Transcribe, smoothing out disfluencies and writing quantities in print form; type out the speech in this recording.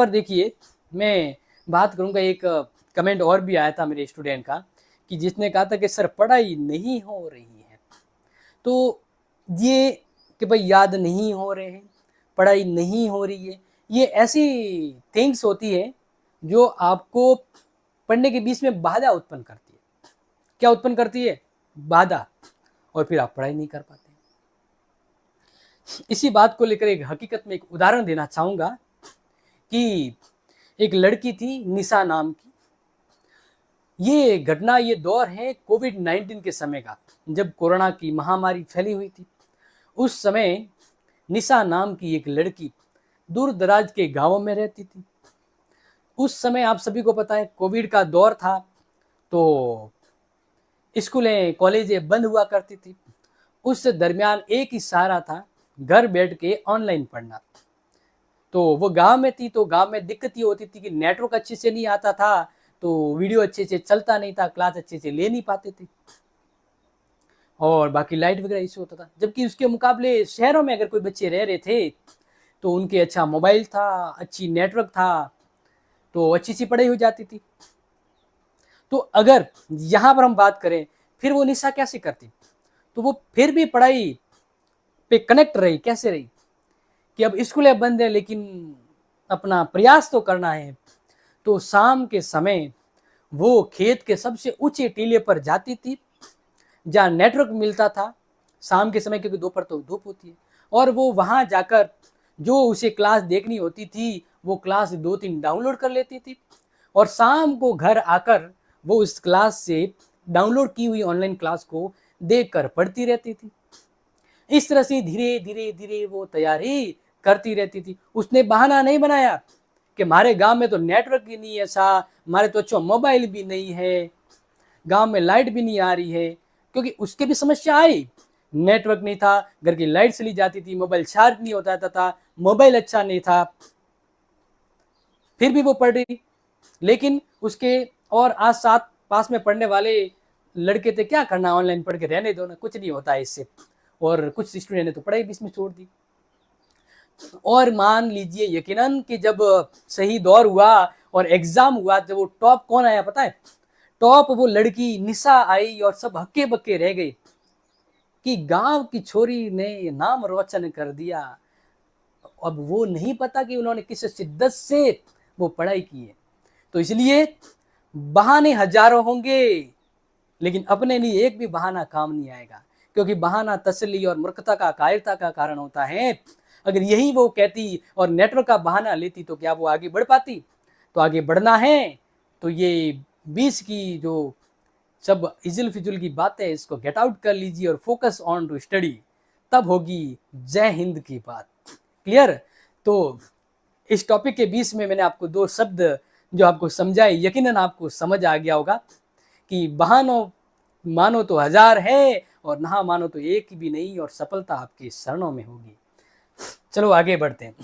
पर देखिए, मैं बात करूँगा, एक कमेंट और भी आया था मेरे स्टूडेंट का, कि जिसने कहा था कि सर पढ़ाई नहीं हो रही है। तो ये कि भाई याद नहीं हो रहे हैं, पढ़ाई नहीं हो रही है, ये ऐसी थिंग्स होती है जो आपको पढ़ने के बीच में बाधा उत्पन्न करती है। क्या उत्पन्न करती है? बाधा। और फिर आप पढ़ाई नहीं कर पाते। इसी बात को लेकर एक हकीकत में एक उदाहरण देना चाहूँगा कि एक लड़की थी निशा नाम की। ये घटना, ये दौर है कोविड-19 के समय का, जब कोरोना की महामारी फैली हुई थी। उस समय निशा नाम की एक लड़की दूर दराज के गांवों में रहती थी। उस समय आप सभी को पता है कोविड का दौर था, तो स्कूलें कॉलेजें बंद हुआ करती थी। उस दरमियान एक ही सहारा था, घर बैठ के ऑनलाइन पढ़ना। तो वो गांव में थी, तो गांव में दिक्कत ये होती थी कि नेटवर्क अच्छे से नहीं आता था, तो वीडियो अच्छे से चलता नहीं था, क्लास अच्छे से ले नहीं पाते थे, और बाकी लाइट वगैरह इशू होता था। जबकि उसके मुकाबले शहरों में अगर कोई बच्चे रह रहे थे तो उनके अच्छा मोबाइल था, अच्छी नेटवर्क था, तो अच्छी सी पढ़ाई हो जाती थी। तो अगर यहाँ पर हम बात करें, फिर वो निशा कैसे करती? तो वो फिर भी पढ़ाई पे कनेक्ट रही। कैसे रही? कि अब स्कूलें बंद है लेकिन अपना प्रयास तो करना है। तो शाम के समय वो खेत के सबसे ऊंचे टीले पर जाती थी, जहाँ नेटवर्क मिलता था शाम के समय, क्योंकि दोपहर तो धूप होती है, और वो वहाँ जाकर जो उसे क्लास देखनी होती थी वो क्लास 2-3 डाउनलोड कर लेती थी, और शाम को घर आकर वो उस क्लास से डाउनलोड की हुई ऑनलाइन क्लास को देखकर पढ़ती रहती थी। इस तरह से धीरे धीरे धीरे वो तैयारी करती रहती थी। उसने बहाना नहीं बनाया कि हमारे गांव में तो नेटवर्क ही नहीं है, ऐसा हमारे तो अच्छा मोबाइल भी नहीं है, गांव में लाइट भी नहीं आ रही है, क्योंकि उसके भी समस्या आई। नेटवर्क नहीं था, घर की लाइट चली जाती थी, मोबाइल चार्ज नहीं होता था, मोबाइल अच्छा नहीं था। फिर भी वो पढ़ रही, लेकिन उसके और आज साथ पास में पढ़ने वाले लड़के थे, क्या करना, ऑनलाइन पढ़ के रहने दो ना, कुछ नहीं होता है इससे। और कुछ स्टूडेंट ने तो पढ़ाई बीच में छोड़ दी। और मान लीजिए यकीनन कि जब सही दौर हुआ और एग्जाम हुआ, जब वो टॉप कौन आया पता है? टॉप वो लड़की निशा आई, और सब हक्के बक्के रह गए कि गांव की छोरी ने नाम रोशन कर दिया। अब वो नहीं पता कि उन्होंने किस शिद्दत से वो पढ़ाई की है। तो इसलिए बहाने हजारों होंगे, लेकिन अपने लिए एक भी बहाना काम नहीं आएगा, क्योंकि बहाना तसल्ली और मूर्खता का, कायरता का कारण होता है। अगर यही वो कहती और नेटवर्क का बहाना लेती तो क्या वो आगे बढ़ पाती? तो आगे बढ़ना है तो ये बीच की जो सब इजुल फिजुल की बातें, इसको गेट आउट कर लीजिए और फोकस ऑन टू स्टडी, तब होगी जय हिंद की बात। क्लियर? तो इस टॉपिक के बीच में मैंने आपको 2 शब्द जो आपको समझाए, यकीनन आपको समझ आ गया होगा कि बहानों मानो तो हजार है और ना मानो तो एक भी नहीं, और सफलता आपके शरणों में होगी। चलो आगे बढ़ते हैं।